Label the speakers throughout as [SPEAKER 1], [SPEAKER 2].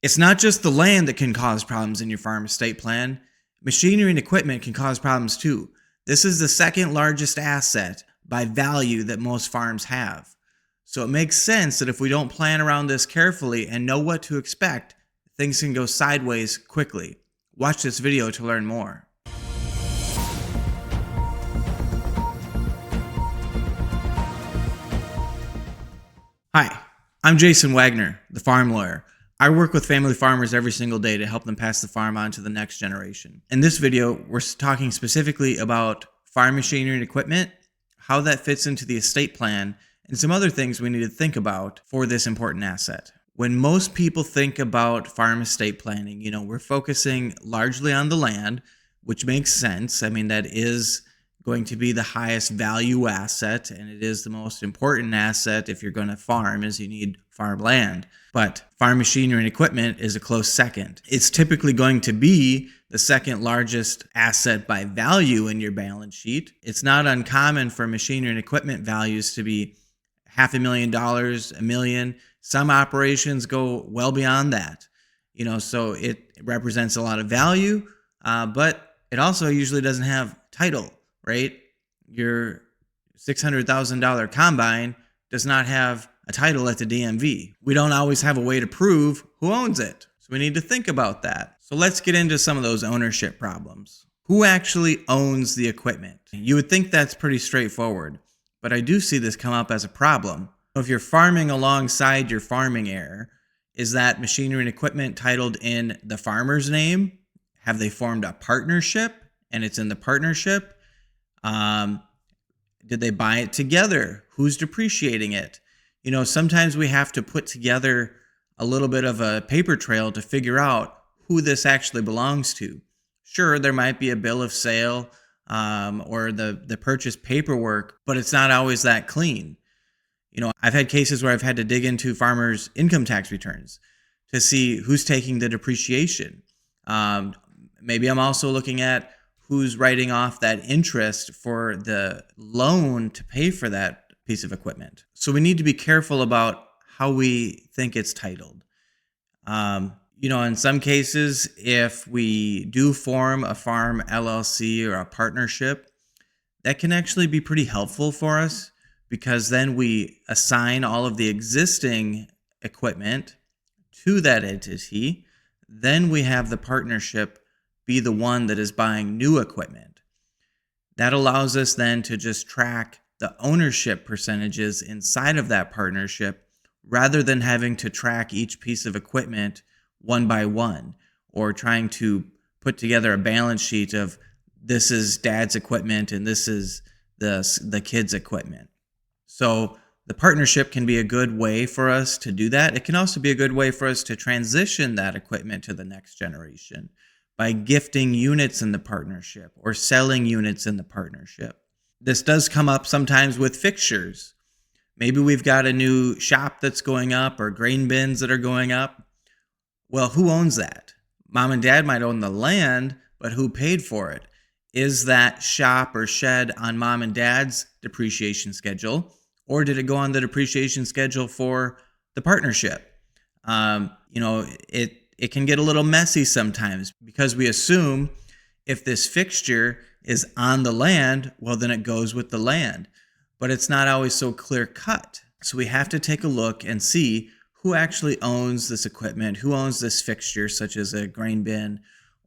[SPEAKER 1] It's not just the land that can cause problems in your farm estate plan. Machinery and equipment can cause problems too. This is the second largest asset by value that most farms have. So it makes sense that if we don't plan around this carefully and know what to expect, things can go sideways quickly. Watch this video to learn more. Hi, I'm Jason Wagner, the farm lawyer. I work with family farmers every single day to help them pass the farm on to the next generation. In this video, we're talking specifically about farm machinery and equipment, how that fits into the estate plan, and some other things we need to think about for this important asset. When most people think about farm estate planning, we're focusing largely on the land, which makes sense. I mean, that is going to be the highest value asset, and it is the most important asset if you're going to farm, is you need farm land. But farm machinery and equipment is a close second. It's typically going to be the second largest asset by value in your balance sheet. It's not uncommon for machinery and equipment values to be $500,000, $1 million. Some operations go well beyond that. So it represents a lot of value, but it also usually doesn't have title, right? Your $600,000 combine does not have a title at the DMV. We don't always have a way to prove who owns it. So we need to think about that. So let's get into some of those ownership problems. Who actually owns the equipment? You would think that's pretty straightforward, but I do see this come up as a problem. If you're farming alongside your farming heir, is that machinery and equipment titled in the farmer's name? Have they formed a partnership and it's in the partnership? Did they buy it together? Who's depreciating it? Sometimes we have to put together a little bit of a paper trail to figure out who this actually belongs to. Sure, there might be a bill of sale or the purchase paperwork, but it's not always that clean. I've had cases where I've had to dig into farmers' income tax returns to see who's taking the depreciation. Maybe I'm also looking at who's writing off that interest for the loan to pay for that piece of equipment. So we need to be careful about how we think it's titled. In some cases, if we do form a farm LLC or a partnership, that can actually be pretty helpful for us, because then we assign all of the existing equipment to that entity. Then we have the partnership be the one that is buying new equipment. That allows us then to just track the ownership percentages inside of that partnership, rather than having to track each piece of equipment one by one, or trying to put together a balance sheet of this is dad's equipment and this is the kid's equipment. So the partnership can be a good way for us to do that. It can also be a good way for us to transition that equipment to the next generation by gifting units in the partnership or selling units in the partnership. This does come up sometimes with fixtures. Maybe we've got a new shop that's going up or grain bins that are going up. Well, who owns that? Mom and dad might own the land, but who paid for it? Is that shop or shed on mom and dad's depreciation schedule, or did it go on the depreciation schedule for the partnership? It can get a little messy sometimes, because we assume if this fixture is on the land, well, then it goes with the land. But it's not always so clear cut. So we have to take a look and see who actually owns this equipment, who owns this fixture, such as a grain bin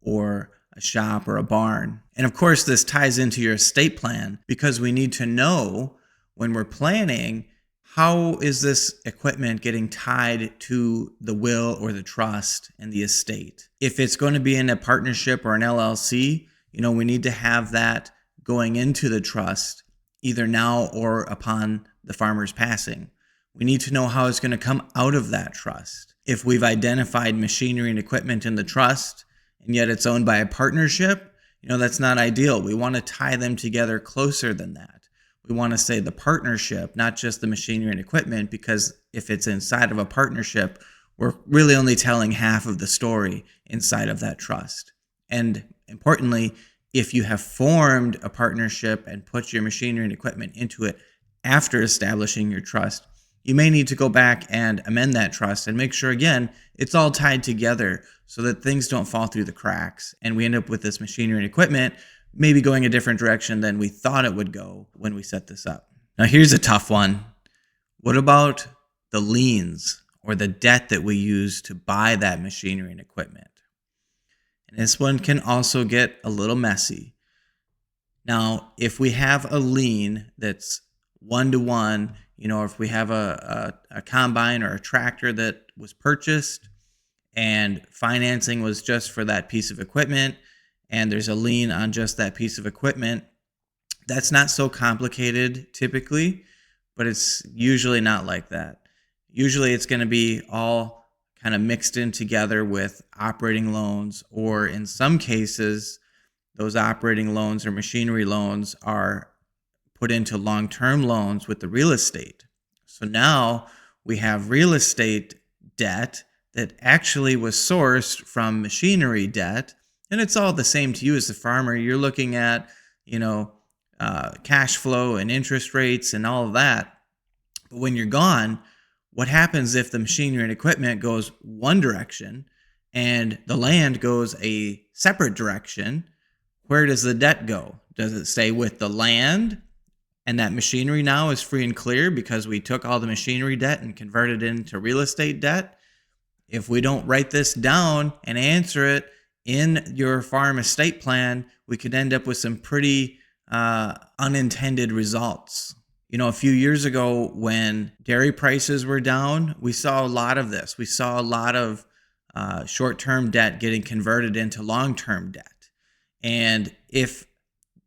[SPEAKER 1] or a shop or a barn. And of course, this ties into your estate plan, because we need to know when we're planning, how is this equipment getting tied to the will or the trust and the estate? If it's going to be in a partnership or an LLC, we need to have that going into the trust either now or upon the farmer's passing. We need to know how it's going to come out of that trust. If we've identified machinery and equipment in the trust and yet it's owned by a partnership, that's not ideal. We want to tie them together closer than that. We want to say the partnership, not just the machinery and equipment, because if it's inside of a partnership, we're really only telling half of the story inside of that trust. And importantly, if you have formed a partnership and put your machinery and equipment into it after establishing your trust, you may need to go back and amend that trust and make sure, again, it's all tied together so that things don't fall through the cracks and we end up with this machinery and equipment maybe going a different direction than we thought it would go when we set this up. Now, here's a tough one. What about the liens or the debt that we use to buy that machinery and equipment? And this one can also get a little messy. Now, if we have a lien that's 1-to-1, if we have a combine or a tractor that was purchased and financing was just for that piece of equipment, and there's a lien on just that piece of equipment, that's not so complicated typically, but it's usually not like that. Usually it's going to be all kind of mixed in together with operating loans, or in some cases, those operating loans or machinery loans are put into long-term loans with the real estate. So now we have real estate debt that actually was sourced from machinery debt, and it's all the same to you as the farmer. You're looking at, cash flow and interest rates and all of that. But when you're gone, what happens if the machinery and equipment goes one direction and the land goes a separate direction? Where does the debt go? Does it stay with the land and that machinery now is free and clear because we took all the machinery debt and converted it into real estate debt? If we don't write this down and answer it in your farm estate plan, we could end up with some pretty unintended results. A few years ago when dairy prices were down, we saw a lot of this. We saw a lot of short-term debt getting converted into long-term debt. And if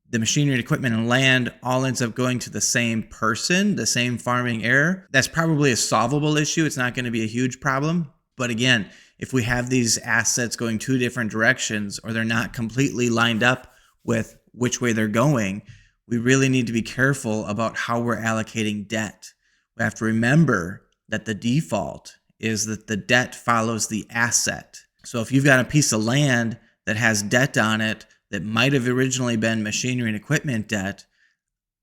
[SPEAKER 1] the machinery and equipment and land all ends up going to the same person, the same farming heir, that's probably a solvable issue. It's not going to be a huge problem. But again, if we have these assets going two different directions or they're not completely lined up with which way they're going, we really need to be careful about how we're allocating debt. We have to remember that the default is that the debt follows the asset. So if you've got a piece of land that has debt on it that might have originally been machinery and equipment debt,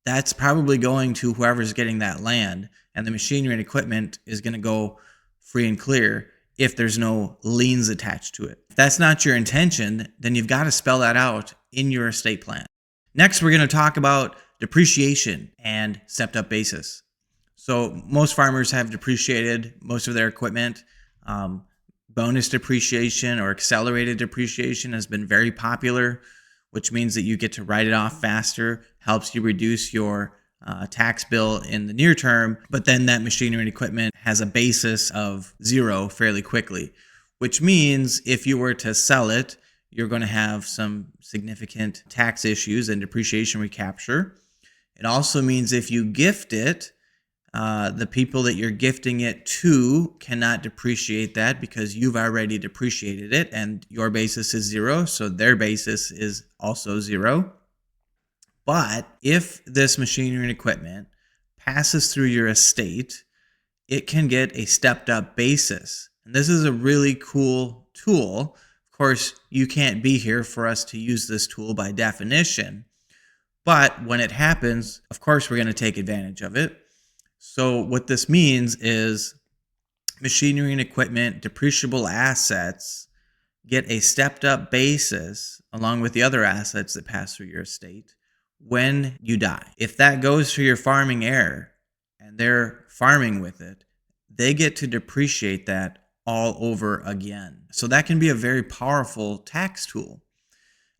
[SPEAKER 1] that's probably going to whoever's getting that land, and the machinery and equipment is going to go free and clear if there's no liens attached to it. If that's not your intention, then you've got to spell that out in your estate plan. Next, we're going to talk about depreciation and stepped-up basis. So most farmers have depreciated most of their equipment. Bonus depreciation or accelerated depreciation has been very popular, which means that you get to write it off faster, helps you reduce your tax bill in the near term, but then that machinery and equipment has a basis of 0 fairly quickly, which means if you were to sell it, you're going to have some significant tax issues and depreciation recapture. It also means if you gift it, the people that you're gifting it to cannot depreciate that because you've already depreciated it and your basis is 0, so their basis is also 0. But if this machinery and equipment passes through your estate, it can get a stepped up basis. And this is a really cool tool. Of course, you can't be here for us to use this tool by definition, but when it happens, of course, we're going to take advantage of it. So what this means is machinery and equipment, depreciable assets, get a stepped up basis along with the other assets that pass through your estate when you die. If that goes to your farming heir and they're farming with it, they get to depreciate that all over again. So that can be a very powerful tax tool.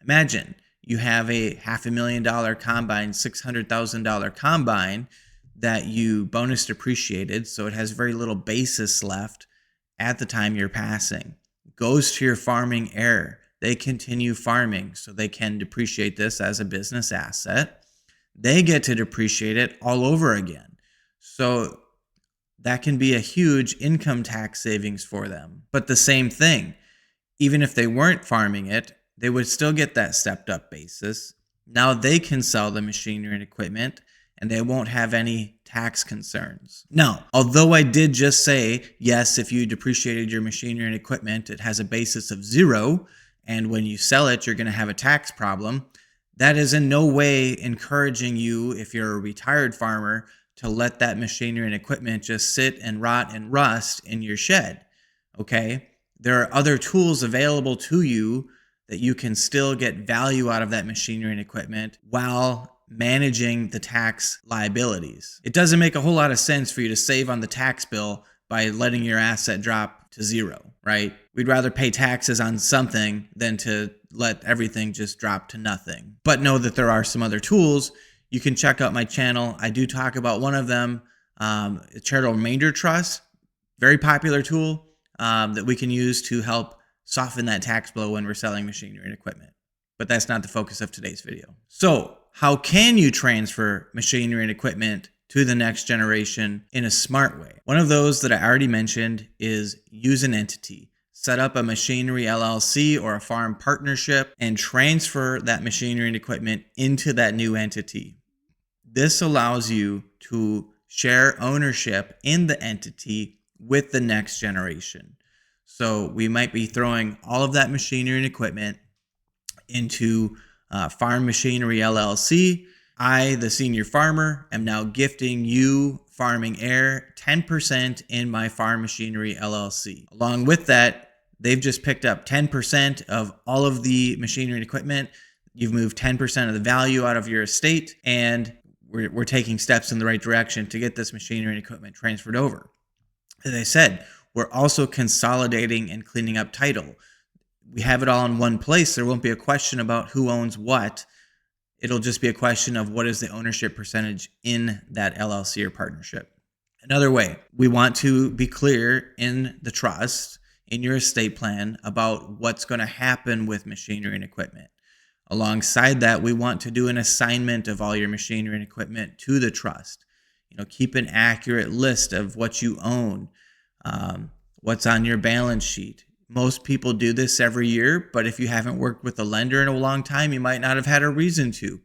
[SPEAKER 1] Imagine you have a $500,000 combine, $600,000 combine that you bonus depreciated, so it has very little basis left at the time you're passing. Goes to your farming heir. They continue farming, so they can depreciate this as a business asset. They get to depreciate it all over again. So that can be a huge income tax savings for them. But the same thing, even if they weren't farming it, they would still get that stepped up basis. Now they can sell the machinery and equipment and they won't have any tax concerns. Now, although I did just say, yes, if you depreciated your machinery and equipment, it has a basis of 0, and when you sell it, you're going to have a tax problem. That is in no way encouraging you, if you're a retired farmer, to let that machinery and equipment just sit and rot and rust in your shed. Okay? There are other tools available to you that you can still get value out of that machinery and equipment while managing the tax liabilities. It doesn't make a whole lot of sense for you to save on the tax bill by letting your asset drop to zero, right? We'd rather pay taxes on something than to let everything just drop to nothing. But know that there are some other tools. You can check out my channel. I do talk about one of them, charitable remainder trust, very popular tool that we can use to help soften that tax blow when we're selling machinery and equipment. But that's not the focus of today's video. So how can you transfer machinery and equipment to the next generation in a smart way? One of those that I already mentioned is use an entity. Set up a machinery LLC or a farm partnership and transfer that machinery and equipment into that new entity. This allows you to share ownership in the entity with the next generation. So we might be throwing all of that machinery and equipment into Farm Machinery LLC. I, the senior farmer, am now gifting you, farming heir, 10% in my Farm Machinery LLC. Along with that, they've just picked up 10% of all of the machinery and equipment. You've moved 10% of the value out of your estate, and we're taking steps in the right direction to get this machinery and equipment transferred over. As I said, we're also consolidating and cleaning up title. We have it all in one place. There won't be a question about who owns what. It'll just be a question of what is the ownership percentage in that LLC or partnership. Another way, we want to be clear in the trust, in your estate plan, about what's going to happen with machinery and equipment. Alongside that, we want to do an assignment of all your machinery and equipment to the trust. Keep an accurate list of what you own, what's on your balance sheet. Most people do this every year, but if you haven't worked with a lender in a long time, you might not have had a reason to.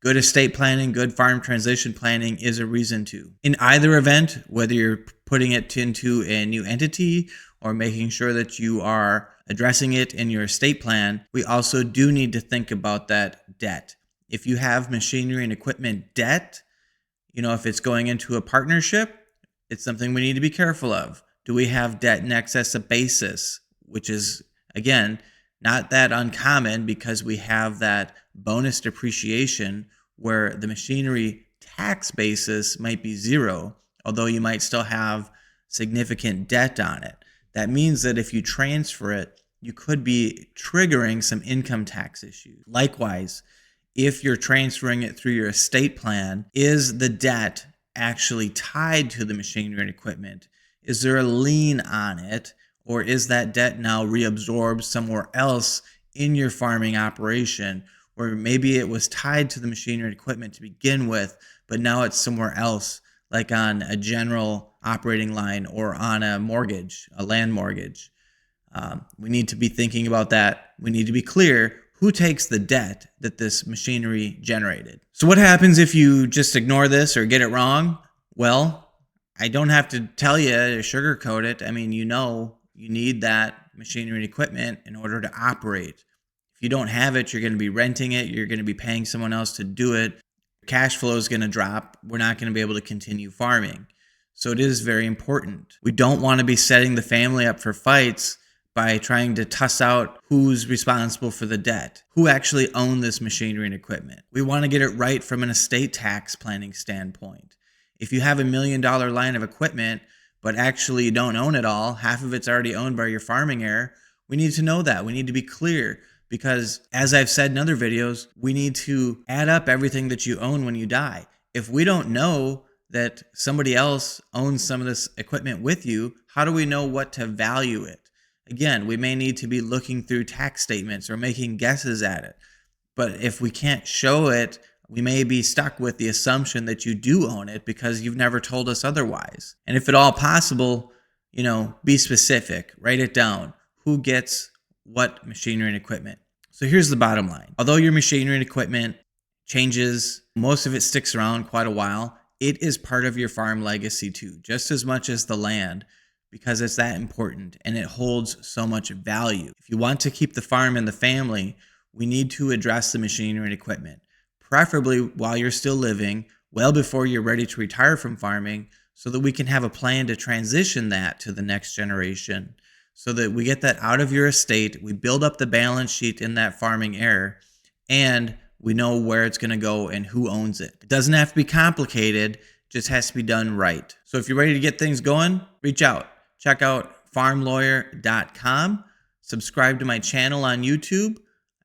[SPEAKER 1] Good estate planning, good farm transition planning is a reason to. In either event, whether you're putting it into a new entity or making sure that you are addressing it in your estate plan, we also do need to think about that debt. If you have machinery and equipment debt, if it's going into a partnership, it's something we need to be careful of. Do we have debt in excess of basis, which is, again, not that uncommon because we have that bonus depreciation where the machinery tax basis might be zero, although you might still have significant debt on it. That means that if you transfer it, you could be triggering some income tax issues. Likewise, if you're transferring it through your estate plan, is the debt actually tied to the machinery and equipment? Is there a lien on it? Or is that debt now reabsorbed somewhere else in your farming operation, where maybe it was tied to the machinery and equipment to begin with, but now it's somewhere else, like on a general operating line or on a mortgage, a land mortgage? We need to be thinking about that. We need to be clear who takes the debt that this machinery generated. So what happens if you just ignore this or get it wrong? Well, I don't have to tell you to sugarcoat it. I mean, you need that machinery and equipment in order to operate. If you don't have it, you're going to be renting it. You're going to be paying someone else to do it. Cash flow is going to drop. We're not going to be able to continue farming. So it is very important. We don't want to be setting the family up for fights by trying to tuss out who's responsible for the debt, who actually owned this machinery and equipment. We want to get it right from an estate tax planning standpoint. If you have $1 million line of equipment, but actually you don't own it all, half of it's already owned by your farming heir, we need to know that. We need to be clear because, as I've said in other videos, we need to add up everything that you own when you die. If we don't know that somebody else owns some of this equipment with you, how do we know what to value it? Again, we may need to be looking through tax statements or making guesses at it. But if we can't show it, we may be stuck with the assumption that you do own it because you've never told us otherwise. And if at all possible, be specific, write it down. Who gets what machinery and equipment? So here's the bottom line. Although your machinery and equipment changes, most of it sticks around quite a while, it is part of your farm legacy too, just as much as the land, because it's that important and it holds so much value. If you want to keep the farm in the family, we need to address the machinery and equipment, preferably while you're still living well before you're ready to retire from farming, so that we can have a plan to transition that to the next generation, so that we get that out of your estate, we build up the balance sheet in that farming heir, and we know where it's going to go and who owns it. It doesn't have to be complicated, it just has to be done right. So if you're ready to get things going, reach out. Check out farmlawyer.com. Subscribe to my channel on YouTube,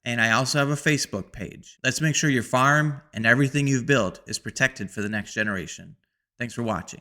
[SPEAKER 1] and I also have a Facebook page. Let's make sure your farm and everything you've built is protected for the next generation. Thanks for watching.